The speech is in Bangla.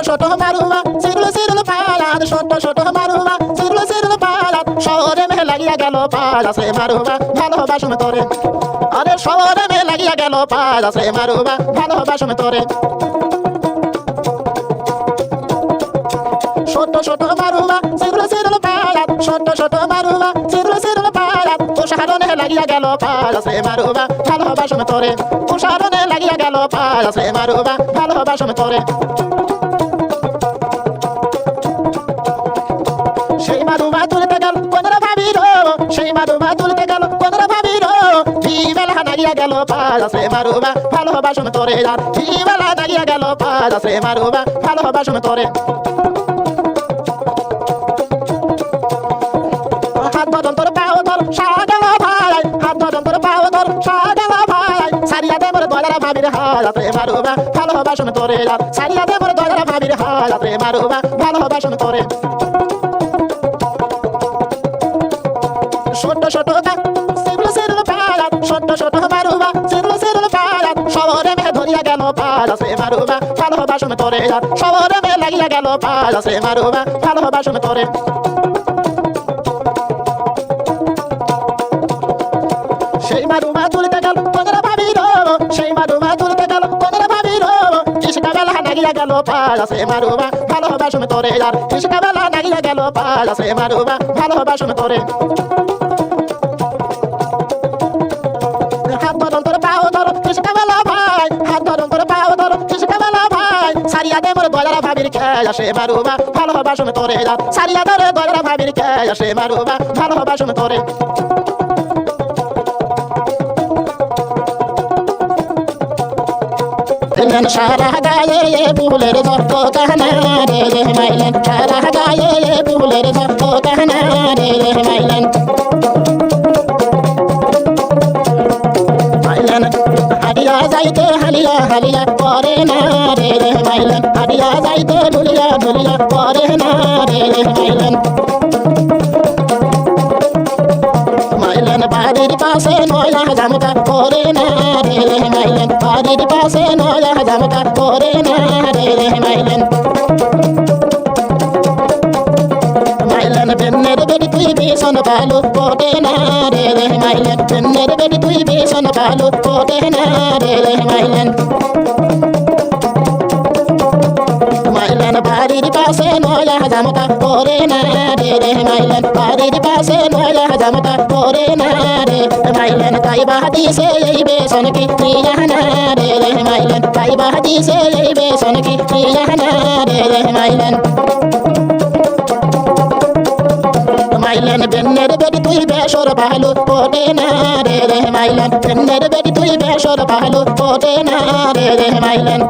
ছোট মারুমা সিরুল সিরুল পালাত ছোট ছোট মারুমা সিরুল সিরুল পালাত শহরে মেহে লাগিয়া গেল পাল আছে মারুমা ভালোবাসুম তোরে আরে শহরে মেহে লাগিয়া গেল পাল আছে মারুমা ভালোবাসুম তোরে ছোট ছোট মারুমা সিরুল সিরুল পালাত ছোট ছোট মারুমা সিরুল সিরুল পালাত তুষারনে লাগিয়া গেল পাল আছে মারুমা ভালোবাসুম তোরে তুষারনে লাগিয়া গেল পাল আছে মারুমা ভালোবাসুম তোরে সেই মারুমা তুলতে গেল কোনরা ভাবির সেই মারুমা তুলতে গেল কোনরা ভাবির বিবেলা লাগিয়া গেল পাল আছে মারুমা ভালোবাসুম তোরে আর বিবেলা লাগিয়া গেল পাল আছে মারুমা ভালোবাসুম তোরে হাত ধরন তোর পাও ধর সাগেল ভাই হাত ধরন তোর পাও ধর সাগেল ভাই সারিয়া দে মোর দয়ারা ভাবির হাল আছে মারুমা ভালোবাসুম তোরে আর সারিয়া দে মোর দয়ারা ভাবির হাল আছে মারুমা ভালোবাসুম তোরে ছোট ছোট সিরুল সিরুল পালাত ছোট ছোট মারুমা সিরুল সিরুল পালাত শহরে মেহে ধরিয়া গেল পাল আছে মারুমা ভালোবাসুম তোরে আর শহরে মেহে লাগিয়া গেল পাল আছে মারুমা ভালোবাসুম তোরে সেই মারুমা তুলতে গেল কোনরা ভাবির সেই মারুমা তুলতে গেল কোনরা ভাবির কৃষ্ণা বেলা লাগিয়া গেল পাল আছে মারুমা ভালোবাসুম তোরে আর কৃষ্ণা বেলা লাগিয়া গেল পাল আছে মারুমা ভালোবাসুম তোরে হাত ধরন তোর পাও ধর কৃষ্ণা বেলা ভাই হাত ধরন তোর পাও ধর কৃষ্ণা বেলা ভাই সারিয়া দে মোর দয়ারা ভাবির খেয়ে আসে মারুমা ভালোবাসুম তোরে আর সারিয়া ধরে দয়ারা ভাবির খেয়ে আসে মারুমা ভালোবাসুম তোরে সারা গায়ে ফুলের যত কাহনা রে মাইলেন সারা গায়ে ফুলের যত কাহনা রে মাইলেন মাইলেন হারিয়া যাইতে হালিয়া হালিয়া করে না রে মাইলেন হারিয়া যাইতে ঢুলিয়া ঢুলিয়া করে না রে মাইলেন মাইলেন বাড়ির পাশে নয়া জামটা করে না রে মাইলেন বাড়ির পাশে নয়া জামটা করে না রে মাইলেন মাইলেন বেন্নের বেড়ি তুই ভীষণ ভালো করে না রে মাইলেন বেন্নের বেড়ি তুই ভীষণ ভালো করে না রে মাইলেন মাইলেন বাড়ির পাশে নয়া জামটা করে না রে মাইলেন বাড়ির পাশে নয়া জামটা করে না রে মাইলেন তাই বাহাদি সে এই বেসন কি নিয়া না রে মাইলেন তাই বাহাদি সে এই বেসন কি নিয়া না রে মাইলেন মাইলেন বেন্নের বেড়ি তুই বেসর ভালো করে না রে মাইলেন বেন্নের বেড়ি তুই বেসর ভালো করে না রে মাইলেন